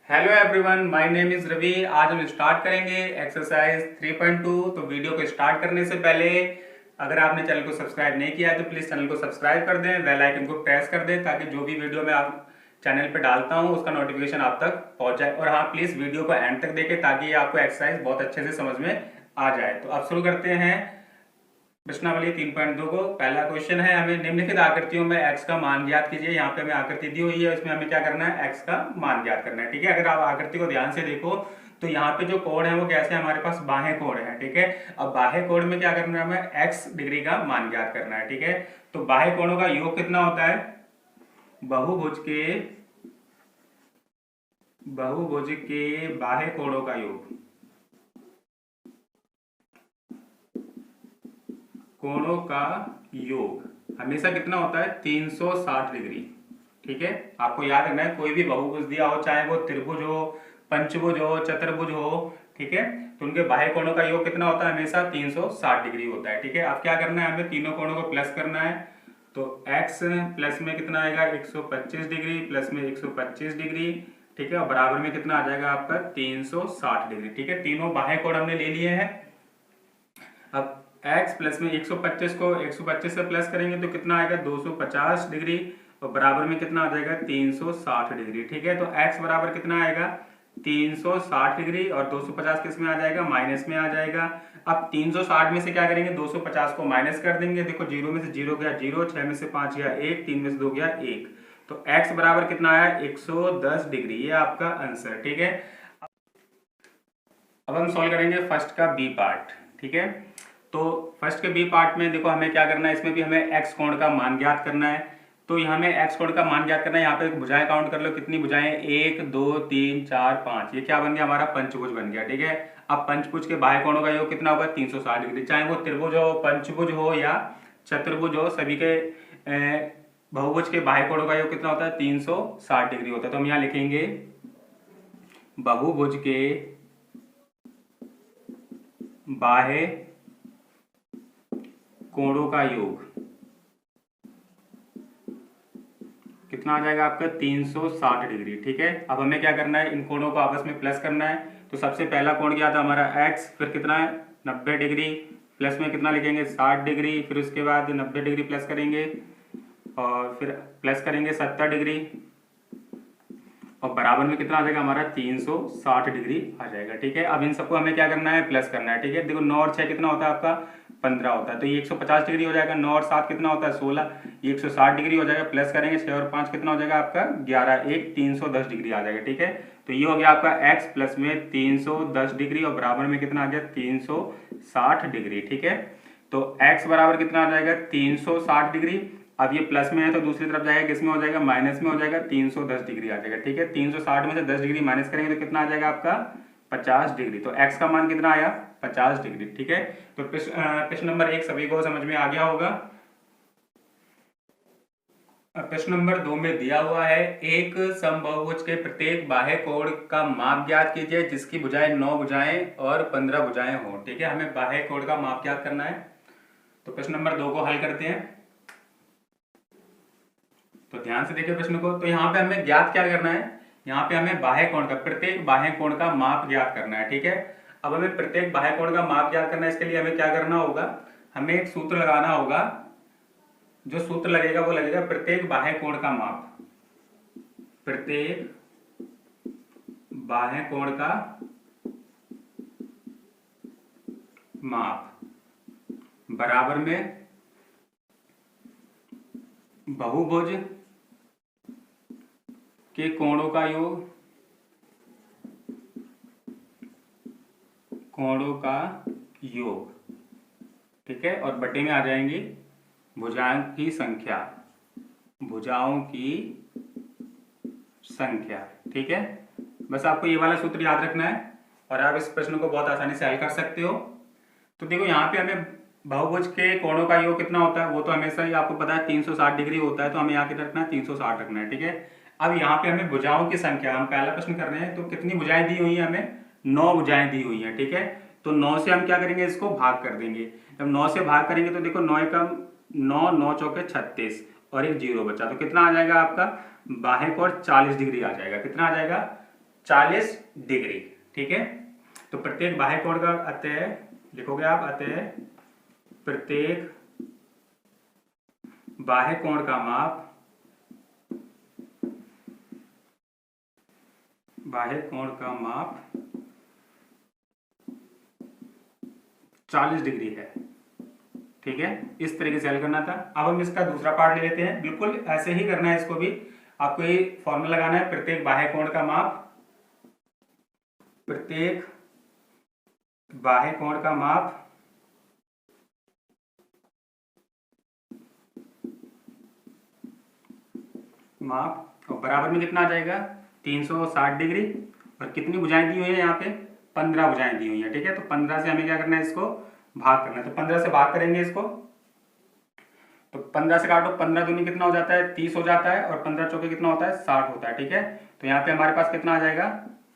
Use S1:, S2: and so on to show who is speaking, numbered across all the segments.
S1: Hello everyone, my name is Ravi. आज हम start करेंगे एक्सरसाइज 3.2। तो वीडियो को स्टार्ट करने से पहले अगर आपने चैनल को सब्सक्राइब नहीं किया है तो प्लीज़ चैनल को सब्सक्राइब कर दें, बेल आइकन को प्रेस कर दें ताकि जो भी वीडियो मैं आप चैनल पे डालता हूँ उसका नोटिफिकेशन आप तक पहुँच जाए। और हाँ, प्लीज़ वीडियो को एंड तक देखें ताकि ये आपको एक्सरसाइज बहुत अच्छे से समझ में आ जाए। तो अब शुरू करते हैं प्रश्नावली 3.2 को। पहला क्वेश्चन है, हमें निम्नलिखित आकृतियों में x का मान ज्ञात कीजिए। यहाँ पे हमें आकृति दी हुई है, इसमें हमें क्या करना है, x का मान ज्ञात करना है। ठीक है, अगर आप आकृति को ध्यान से देखो तो यहाँ पे जो कोण है वो कैसे, हमारे पास बाह्य कोण है। ठीक है, अब बाह्य कोण में क्या करना है, हमें x डिग्री का मान ज्ञात करना है। ठीक है, तो बाह्य कोणों का योग कितना होता है, बहुभुज के बाह्य कोणों का योग, कोणों का योग हमेशा कितना होता है, 360 डिग्री। ठीक है, आपको याद रखना है, कोई भी बहुभुज दिया हो, चाहे वो त्रिभुज हो, पंचभुज हो, चतुर्भुज हो, ठीक है, तो उनके बाह्य कोणों का योग कितना होता है, हमेशा 360 डिग्री होता है। ठीक है, अब क्या करना है, हमें तीनों कोणों को प्लस करना है। तो x प्लस में कितना आएगा, 125 डिग्री, प्लस में 125 डिग्री। ठीक है, और बराबर में कितना आ जाएगा आपका, 360 डिग्री। ठीक है, तीनों बाह्य कोण हमने ले लिए हैं। अब x प्लस में 125 को 125 से प्लस करेंगे तो कितना आएगा, 250 डिग्री, और बराबर में कितना आ जाएगा, 360 डिग्री। ठीक है, तो x बराबर कितना आएगा, 360 डिग्री, और 250 किस में आ जाएगा, माइनस में आ जाएगा। अब 360 में से क्या करेंगे, 250 को माइनस कर देंगे। देखो, 0 में से 0 गया 0, 6 में से 5 गया 1, 3 में से 2 गया 1, तो x बराबर कितना आया, 110 डिग्री। ये आपका आंसर। ठीक है, अब हम सॉल्व करेंगे फर्स्ट का बी पार्ट। ठीक है, तो फर्स्ट के बी पार्ट में देखो हमें क्या करना है, इसमें भी हमें एक्स कोण का मान ज्ञात करना है। तो यहाँ में एक्स कोण का मान ज्ञात करना है। यहाँ पे भुजाएं काउंट कर लो, कितनी भुजाएं, 1 2 3 4 5, ये क्या बन गया, हमारा पंचभुज बन गया। ठीक है, अब पंचभुज के बाह्य कोणों का योग कितना होगा, 360 डिग्री। चाहे वो त्रिभुज हो, पंचभुज हो या चतुर्भुज हो, सभी के बहुभुज के बाह्य कोणों का योग कितना होता है, 360 डिग्री होता है। तो हम यहाँ लिखेंगे बहुभुज के बाह्य कोणों का योग कितना आ जाएगा आपका, 360 डिग्री। ठीक है, अब हमें क्या करना है, इन कोणों को आपस में प्लस करना है। तो सबसे पहला कोण क्या था हमारा x, फिर कितना है 90 डिग्री, प्लस में कितना लिखेंगे 60 डिग्री, फिर उसके बाद 90 डिग्री प्लस करेंगे, और फिर प्लस करेंगे 70 डिग्री, और बराबर में कितना आ जाएगा हमारा, 360 डिग्री आ जाएगा। ठीक है, अब इन सबको हमें क्या करना है, प्लस करना है। ठीक है, देखो 9 और 6 कितना होता है आपका, 15 होता है, तो ये 150 डिग्री हो जाएगा। 9 और 7 कितना होता है, 16, ये 160 डिग्री हो जाएगा। प्लस करेंगे 6 और 5 कितना हो जाएगा आपका, 11, 1 310 डिग्री आ जाएगा। ठीक है, तो ये हो गया आपका x प्लस में 310 डिग्री, और बराबर में कितना आ गया, 360 डिग्री। ठीक है, तो x बराबर कितना आ जाएगा, 360 डिग्री। अब ये प्लस में है तो दूसरी तरफ जाएगा, किसमें हो जाएगा, माइनस में हो जाएगा, 310 डिग्री आ जाएगा। ठीक है, 360 में से 10 डिग्री माइनस करेंगे तो कितना आ जाएगा आपका, 50 डिग्री। तो x का मान कितना आया, 50 डिग्री। ठीक है, तो प्रश्न नंबर 1 सभी को समझ में आ गया होगा। प्रश्न नंबर 2 में दिया हुआ है, एक समबाहुभुज के प्रत्येक बाह्य कोण का माप ज्ञात कीजिए जिसकी भुजाएं 9 भुजाएं और 15 भुजाएं हो। ठीक है, हमें बाह्य कोण का माप ज्ञात करना है। तो प्रश्न नंबर 2 को हल करते हैं। तो ध्यान से देखिए प्रश्न को। तो यहाँ पे हमें ज्ञात क्या करना है, यहाँ पे हमें बाह्य कोण का, प्रत्येक बाह्य कोण का माप ज्ञात करना है। ठीक है, अब हमें प्रत्येक बाह्य कोण का माप ज्ञात करना है, इसके लिए हमें क्या करना होगा, हमें एक सूत्र लगाना होगा। जो सूत्र लगेगा वो लगेगा प्रत्येक बाह्य कोण का माप, प्रत्येक बाह्य कोण का माप बराबर में बहुभुज के कोणों का योग, कोणों का योग। ठीक है, और बटे में आ जाएंगी भुजाओं की संख्या, भुजाओं की संख्या। ठीक है, बस आपको ये वाला सूत्र याद रखना है और आप इस प्रश्न को बहुत आसानी से हल कर सकते हो। तो देखो यहाँ पे हमें बहुभुज के कोणों का योग कितना होता है, वो तो हमेशा ही आपको पता है 360 डिग्री होता है, तो हमें यहाँ कितना रखना है, 360 रखना है। ठीक है, अब यहाँ पे हमें भुजाओं की संख्या, हम पहला प्रश्न कर रहे हैं, तो कितनी भुजाएं दी हुई है, हमें 9 भुजाएं दी हुई है। ठीक है, तो 9 से हम क्या करेंगे, इसको भाग कर देंगे। जब 9 से भाग करेंगे तो देखो 9 एकम 9, 9 चौके 36, और एक जीरो बचा, तो कितना आ जाएगा आपका, बाह्य कोण 40 डिग्री आ जाएगा। कितना आ जाएगा, 40 डिग्री। ठीक है, तो प्रत्येक बाह्य कोण का अतः लिखोगे आप, अतः प्रत्येक बाह्य कोण का माप, बाह्य कोण का माप 40 डिग्री है। ठीक है, इस तरीके से हल करना था। अब हम इसका दूसरा पार्ट ले लेते हैं। बिल्कुल ऐसे ही करना है इसको भी। आपको ये फॉर्मूला लगाना है, प्रत्येक बाह्य कोण का माप, प्रत्येक बाह्य कोण का माप और बराबर में कितना आ जाएगा 360 डिग्री। और कितनी भुजाएं दी हुई है यहाँ पे, 15 भुजाएं दी हुई है। ठीक है, तो 15 से हमें क्या करना है, इसको भाग करना है। तो 15 से भाग करेंगे इसको, तो 15 से काटो, 15 दूनी कितना हो जाता है 30 हो जाता है, और 15 चौके कितना होता है 60 होता है। ठीक है, तो यहाँ पे हमारे पास कितना आ जाएगा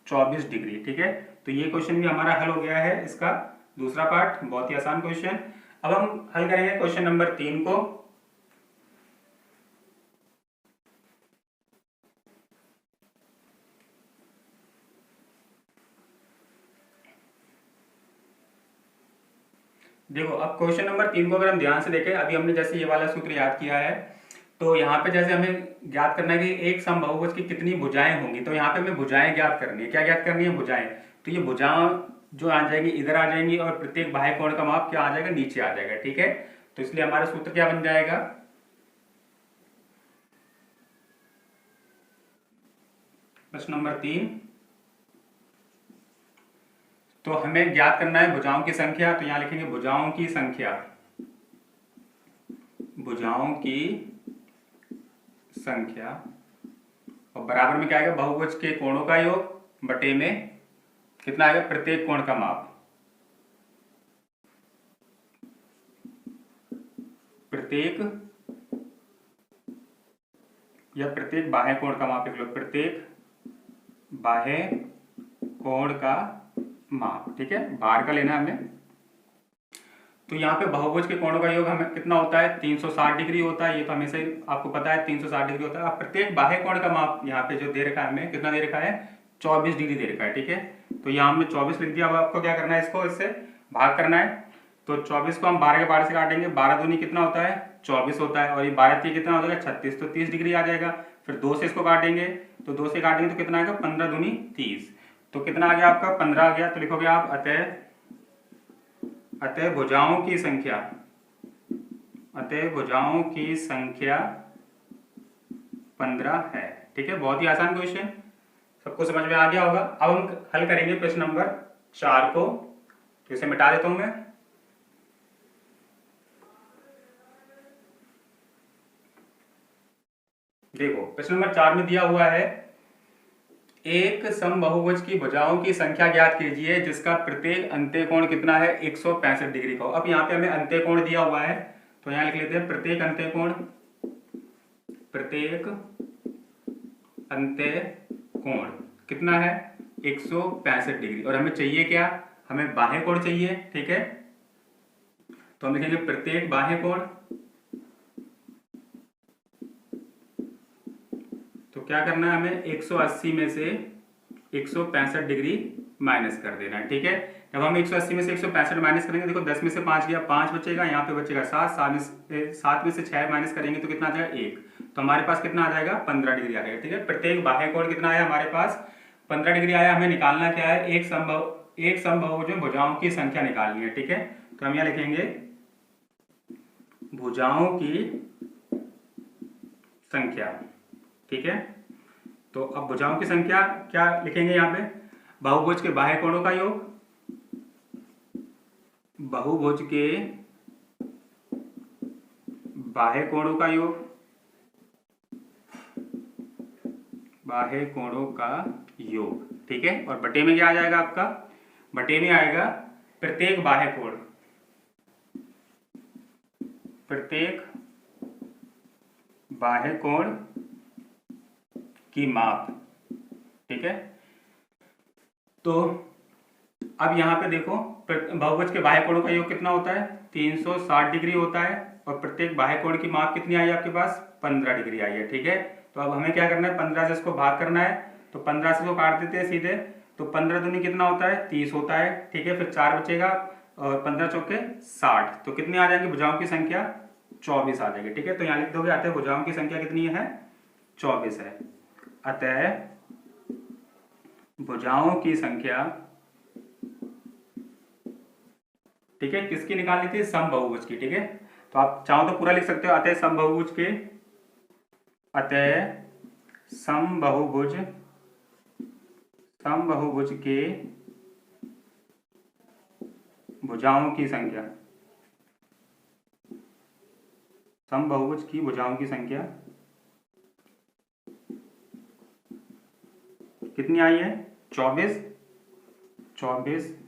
S1: 24 डिग्री। ठीक है, तो ये क्वेश्चन भी हमारा हल हो गया है, इसका दूसरा पार्ट, बहुत ही आसान क्वेश्चन। अब हम हल करेंगे क्वेश्चन नंबर 3 को। देखो, अब क्वेश्चन नंबर 3 को अगर हम ध्यान से देखें, अभी हमने जैसे ये वाला सूत्र याद किया है, तो यहाँ पे जैसे हमें ज्ञात करना है कि एक समबाहुभुज की कितनी भुजाएं होंगी, तो यहाँ पे हमें भुजाएं ज्ञात करनी है। क्या ज्ञात करनी है, भुजाएं। तो ये भुजाएं जो आ जाएगी इधर आ जाएंगी, और प्रत्येक बाह्य कोण का माप क्या आ जाएगा, नीचे आ जाएगा। ठीक है, तो इसलिए हमारा सूत्र क्या बन जाएगा, प्रश्न नंबर 3, तो हमें ज्ञात करना है भुजाओं की संख्या। तो यहां लिखेंगे भुजाओं की संख्या, भुजाओं की संख्या, और बराबर में क्या आएगा, बहुभुज के कोणों का योग बटे में कितना आएगा, प्रत्येक कोण का माप, प्रत्येक या प्रत्येक बाह्य कोण का माप लिख लो, प्रत्येक बाह्य कोण का माप। ठीक है, बाहर का लेना है हमें। तो यहाँ पे बहुभुज के कोणों का योग हमें कितना होता है 360 डिग्री होता है, ये तो हमेशा ही आपको पता है 360 डिग्री होता है। अब प्रत्येक बाह्य कोण का माप यहाँ पे जो दे रखा है हमें, कितना दे रखा है 24 डिग्री दे रखा है। ठीक है, तो यहाँ हमने 24 लिख दिया। अब आपको क्या करना है, इसको इससे भाग करना है। तो 24 को हम 12 के 12 से काटेंगे, 12 दूनी कितना होता है 24 होता है, और ये 12 तीन कितना हो जाएगा 36, तो 30 डिग्री आ जाएगा। फिर 2 से इसको काटेंगे, तो 2 से काटेंगे तो कितना आएगा 15 दूनी 30, तो कितना आ गया आपका 15 आ गया। तो लिखोगे आप अतः भुजाओं की संख्या, अतः भुजाओं की संख्या 15 है। ठीक है, बहुत ही आसान क्वेश्चन, सबको समझ में आ गया होगा। अब हम हल करेंगे प्रश्न नंबर 4 को, तो इसे मिटा देता हूं मैं। देखो, प्रश्न नंबर 4 में दिया हुआ है, एक समबाहुभुज की भुजाओं की संख्या ज्ञात कीजिए जिसका प्रत्येक अंत्य कोण कितना है 165 डिग्री का। अब यहाँ पे हमें अंत्य कोण दिया हुआ है, तो यहाँ लिख लेते हैं प्रत्येक अंत्य कोण, प्रत्येक अंत्य कोण कितना है 165 डिग्री। और हमें चाहिए क्या, हमें बाह्य कोण चाहिए। ठीक है, तो हम लिखेंगे प्रत्येक बाह्य कोण, तो क्या करना है हमें 180 में से 165 डिग्री माइनस कर देना है। ठीक है, जब हम 180 में से 165 माइनस करेंगे, देखो 10 में से 5 गया, 5 बचेगा, यहाँ पे बचेगा 7 में से 6 माइनस करेंगे तो कितना आ जाएगा 1, तो हमारे पास कितना आ जाएगा 15 डिग्री आ जाएगा। ठीक है, प्रत्येक बाह्य कोण कितना आया हमारे पास 15 डिग्री आया। हमें निकालना क्या है, एक समबाहुभुज में भुजाओं की संख्या निकालनी है। ठीक है, तो हम यहाँ लिखेंगे भुजाओं की संख्या। ठीक है, तो अब भुजाओं की संख्या क्या लिखेंगे यहाँ पे, बहुभुज के बाह्य कोणों का योग, बहुभुज के बाह्य कोणों का योग, बाह्य कोणों का योग। ठीक है, और बटे में क्या आ जाएगा आपका, बटे में आएगा प्रत्येक बाह्य कोण, प्रत्येक बाह्य कोण की माप। ठीक है, तो अब यहां पे देखो बहुभुज के बाह्य कोणों का योग कितना होता है 360 डिग्री होता है, और प्रत्येक बाह्य कोण की माप कितनी आई आपके पास 15 डिग्री आई है। ठीक है, तो अब हमें क्या करना है 15 से इसको भाग करना है, तो 15 से इसको काट देते हैं सीधे, तो 15 दूनी कितना होता है 30 होता है, ठीक है। फिर 4 बचेगा और 15 चौके 60, तो कितनी आ जाएंगी भुजाओं की संख्या 24 आ जाएगी, ठीक है। तो यहाँ लिख दोगे अतः भुजाओं की संख्या कितनी है 24 है। अतः भुजाओं की संख्या, ठीक है, किसकी निकालनी थी समबाहुभुज की, ठीक है। तो आप चाहो तो पूरा लिख सकते हो, अतः समबाहुभुज के, अतः समबाहुभुज के भुजाओं की संख्या, समबाहुभुज की भुजाओं की संख्या कितनी आई है 24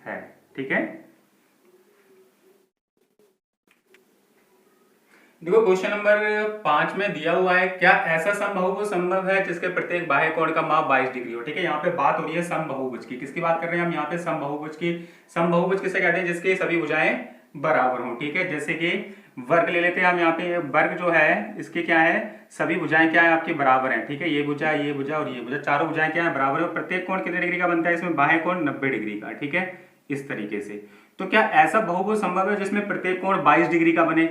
S1: है, ठीक है। देखो क्वेश्चन नंबर 5 में दिया हुआ है, क्या ऐसा समबाहुभुज संभव है जिसके प्रत्येक बाह्य कोण का माप 22 डिग्री हो, ठीक है। यहाँ पे बात हो रही है समबाहुभुज की, किसकी बात कर रहे हैं हम यहाँ पे समबाहुभुज की। समबाहुभुज किसे कहते हैं जिसकी सभी भुजाएं बराबर हो, ठीक है। जैसे कि वर्ग ले लेते हैं हम, यहाँ पे वर्ग जो है इसकी क्या है सभी भुजाएं क्या है आपकी बराबर है, ठीक है। ये भुजा और ये भुजा, चारों भुजाएं क्या है बराबर है। प्रत्येक कोण कितने डिग्री का बनता है इसमें बाह्य कोण 90 डिग्री का, ठीक है। इस तरीके से तो क्या ऐसा बहुभुज संभव है जिसमें प्रत्येक कोण 22 डिग्री का बने,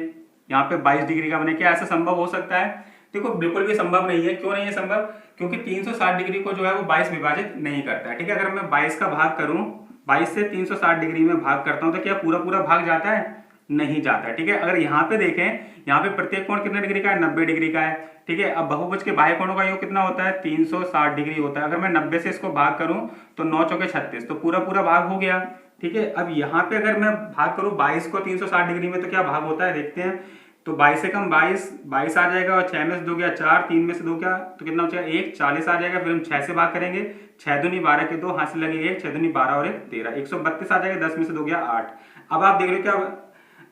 S1: यहाँ पे 22 डिग्री का बने, क्या ऐसा संभव हो सकता है। देखो बिल्कुल भी संभव नहीं है। क्यों नहीं है संभव, क्योंकि 360 डिग्री को जो है वो 22 विभाजित नहीं करता है, ठीक है। अगर मैं 22 का भाग करूं, 22 से 360 डिग्री में भाग करता हूं तो क्या पूरा पूरा भाग जाता है, नहीं जाता है, ठीक है। अगर यहाँ पे देखें, यहाँ पे प्रत्येक कोण कितने डिग्री का है 90 डिग्री का है, ठीक है। अब बहुभुज के बाह्य कोणों का योग कितना होता है 360 डिग्री होता है। अगर मैं 90 से इसको भाग करूं तो 9 चौके 36, तो पूरा पूरा भाग हो गया, ठीक है। अब यहाँ पे अगर मैं भाग करूं 22 को 360 डिग्री में तो क्या भाग होता है देखते हैं। तो 22 से कम 22 आ जाएगा, और 6 में से 2 गया 4, 3 में से 2 क्या तो कितना बचेगा 1, 40 आ जाएगा। फिर हम 6 से भाग करेंगे, 6 दूनी 12 के 2 हाथ से लगे 1, 6 दूनी 12 और 1 13, 132 आ जाएगा। 10 में से 2 गया 8। अब आप देख रहे हो क्या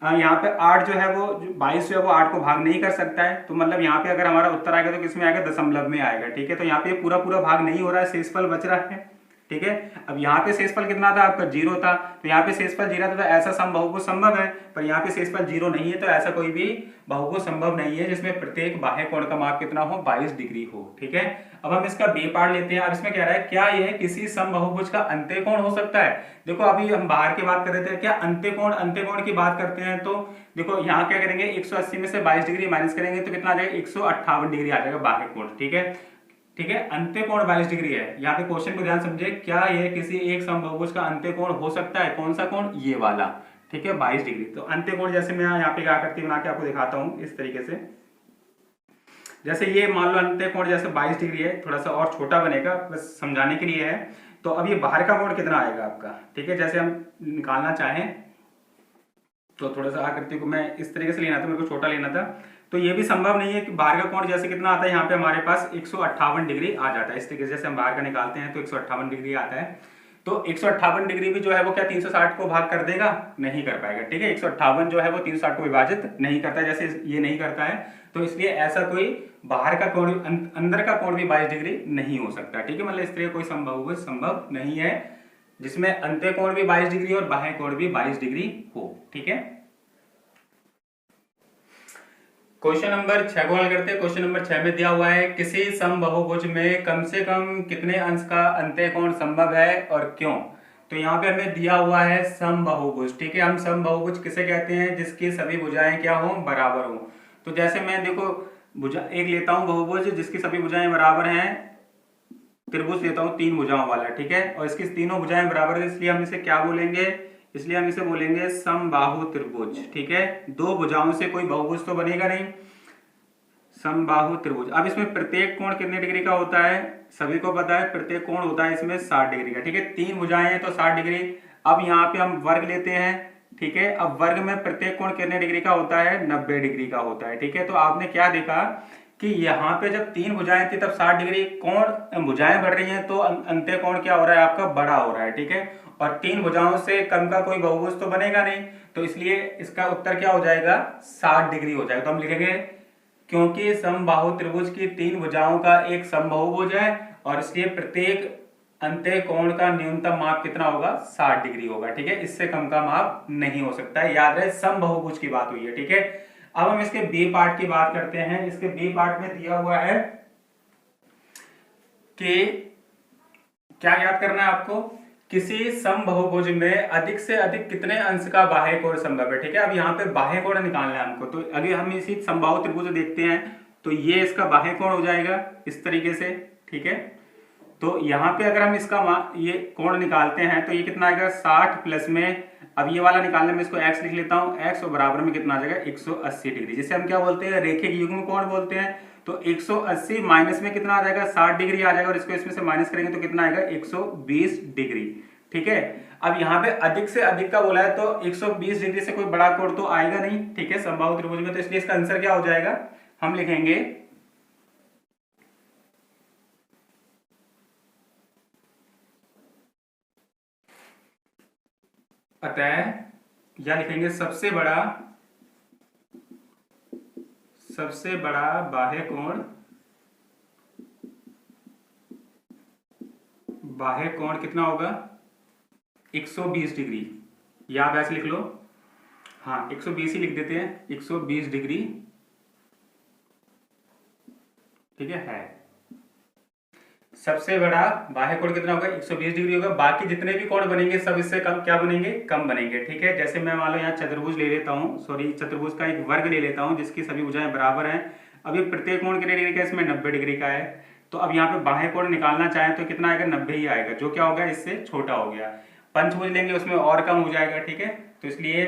S1: यहाँ पे 8 जो है वो 22 जो है वो 8 को भाग नहीं कर सकता है, तो मतलब यहाँ पे अगर हमारा उत्तर आएगा तो किसमें आएगा दशमलव में आएगा, ठीक है। तो यहाँ पे पूरा पूरा भाग नहीं हो रहा है, शेषफल बच रहा है, ठीक है। अब यहाँ पे शेषफल कितना था आपका 0 था, तो यहाँ पे शेषफल 0 था, तो ऐसा समबाहुभुज संभव है। पर यहाँ पे शेषफल 0 नहीं है, तो ऐसा कोई भी बहुभुज संभव नहीं है जिसमें प्रत्येक बाह्य कोण का माप कितना हो 22 डिग्री हो, ठीक है। अब हम इसका बी पार्ट लेते हैं। अब इसमें कह रहा है क्या यह किसी समबाहुभुज का अंत्यकोण हो सकता है। देखो अभी हम बाहर की बात कर रहे थे, क्या अंत्यकोण की बात करते हैं तो देखो यहाँ क्या करेंगे 180 में से 22 डिग्री माइनस करेंगे तो कितना आ जाएगा 158 डिग्री आ जाएगा बाह्य कोण, ठीक है। ठीक है, अंत्यकोण 22 डिग्री है। यहाँ पे क्वेश्चन को ध्यान समझे, क्या यह किसी एक समबाहुभुज का अंत्यकोण हो सकता है। कौन सा कोण, ये वाला, ठीक है 22 डिग्री। तो अंत्यकोण जैसे मैं यहाँ पे आकृति बना के आपको दिखाता हूँ इस तरीके से। जैसे ये मान लो अंत्यकोण जैसे 22 डिग्री है, थोड़ा सा और छोटा बनेगा बस समझाने के लिए है। तो अब ये बाहर का कोण कितना आएगा आपका, ठीक है। जैसे हम निकालना चाहें तो थोड़ा सा आकृति को मैं इस तरीके से लेना था, मेरे को छोटा लेना था। तो ये भी संभव नहीं है कि बाहर का कोण जैसे कितना आता है, यहाँ पे हमारे पास 158 डिग्री आ जाता है। इस तरीके से जैसे हम बाहर का निकालते हैं तो 158 डिग्री आता है। तो 158 डिग्री भी जो है वो क्या 360 को भाग कर देगा, नहीं कर पाएगा, ठीक है। 158 जो है वो 360 को विभाजित नहीं करता, जैसे ये नहीं करता है। तो इसलिए ऐसा कोई बाहर का कोण, अंदर का कोण भी 22 डिग्री नहीं हो सकता, ठीक है। मतलब इस तरह कोई संभव नहीं है जिसमें अंत्य कोण भी 22 डिग्री और बाह्य कोण भी 22 डिग्री हो, ठीक है। क्वेश्चन नंबर 6 को हल करते हैं। क्वेश्चन नंबर 6 में दिया हुआ है किसी समबाहुभुज में कम से कम कितने अंश का अंत्य कोण संभव है और क्यों। तो यहाँ पे हमें दिया हुआ है समबाहुभुज, ठीक है। हम समबाहुभुज किसे कहते हैं, जिसकी सभी भुजाएं क्या हो, बराबर हो। तो जैसे मैं देखो भुजा एक लेता हूं बहुभुज जिसकी सभी भुजाएं बराबर हैं, त्रिभुज लेता हूं 3 भुजाओं वाला, ठीक है। और इसकी तीनों भुजाएं बराबर है, इसलिए हम इसे क्या बोलेंगे, इसलिए हम इसे बोलेंगे समबाहु त्रिभुज, ठीक है। 2 भुजाओं से कोई बहुभुज तो बनेगा नहीं, समबाहु त्रिभुज। अब इसमें प्रत्येक कोण कितने डिग्री का होता है, सभी को पता है प्रत्येक कोण होता है इसमें 60 डिग्री का, ठीक है। 3 भुजाएं हैं तो 60 डिग्री। अब यहाँ पे हम वर्ग लेते हैं, ठीक है। अब वर्ग में प्रत्येक कोण कितने डिग्री का होता है, 90 डिग्री का होता है, ठीक है। तो आपने क्या देखा कि यहाँ पे जब 3 भुजाएं थी तब 60 डिग्री कोण, भुजाएं बढ़ रही हैं तो अंत्य कोण क्या हो रहा है आपका, बड़ा हो रहा है, ठीक है। और 3 भुजाओं से कम का कोई बहुभुज तो बनेगा नहीं, तो इसलिए इसका उत्तर क्या हो जाएगा, 60 डिग्री हो जाएगा। तो हम लिखेंगे क्योंकि समबाहु त्रिभुज की 3 भुजाओं का एक समबाहुभुज है और इसलिए प्रत्येक अंत्य कोण का न्यूनतम माप कितना होगा, 60 डिग्री होगा, ठीक है। इससे कम का माप नहीं हो सकता है, याद रहे समबाहुभुज की बात हुई है, ठीक है। अब हम इसके बी पार्ट की बात करते हैं। इसके बी पार्ट में दिया हुआ है कि क्या याद करना है आपको, किसी समबहुभुज में अधिक से अधिक कितने अंश का बाह्य कोण संभव है। ठीक है, अब यहाँ पे बाह्य कोण निकालना है हमको, तो अगर हम इसी समबाहु त्रिभुज देखते हैं तो ये इसका बाह्य कोण हो जाएगा इस तरीके से। ठीक है, तो यहाँ पे अगर हम इसका ये कोण निकालते हैं तो ये कितना आएगा 60 प्लस में, अब ये वाला निकालने में इसको x लिख लेता हूँ, x और बराबर में कितना आ जाएगा 180 डिग्री, जिसे हम क्या बोलते हैं, रेखिक युग्म कोण बोलते हैं। तो 180 माइनस में कितना आ जाएगा 60 डिग्री आ जाएगा, और इसको इसमें से माइनस करेंगे तो कितना आएगा 120 डिग्री। ठीक है, अब यहाँ पे अधिक से अधिक का बोला है तो 120 डिग्री से कोई बड़ा कोण तो आएगा नहीं। ठीक है, समबाहु त्रिभुज में, तो इसलिए इसका आंसर क्या हो जाएगा, हम लिखेंगे अतः, या लिखेंगे सबसे बड़ा बाह्य कोण कितना होगा 120 डिग्री, या आप ऐसे लिख लो, हाँ 120 ही लिख देते हैं, 120 डिग्री। ठीक है, सबसे बड़ा बाह्य कोण कितना होगा 120 डिग्री होगा। बाकी जितने भी कोण बनेंगे सब इससे कम क्या बनेंगे, कम बनेंगे। ठीक है, जैसे मैं मान लो यहाँ चतुर्भुज ले लेता हूँ, सॉरी चतुर्भुज का एक वर्ग ले लेता हूँ जिसकी सभी भुजाएं बराबर हैं। अब ये प्रत्येक कोण कितने डिग्री का, इसमें 90 डिग्री का है। तो अब यहाँ पे बाह्य कोण निकालना चाहें तो कितना आएगा, 90 ही आएगा, जो क्या होगा इससे छोटा हो गया। पंचभुज लेंगे उसमें और कम हो जाएगा। ठीक है, तो इसलिए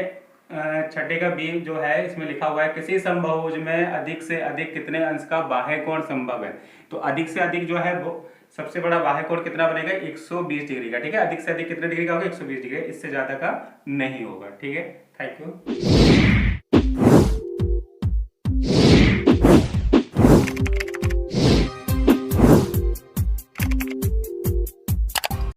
S1: छठे का बी जो है इसमें लिखा हुआ है, किसी समबाहुभुज में अधिक से अधिक कितने अंश का बाह्य कोण संभव है। तो अधिक से अधिक जो है वो सबसे बड़ा बाह्य कोण कितना बनेगा 120 डिग्री का। ठीक है, अधिक से अधिक कितने डिग्री का होगा 120 डिग्री, इससे ज्यादा का नहीं होगा। ठीक है, थैंक यू।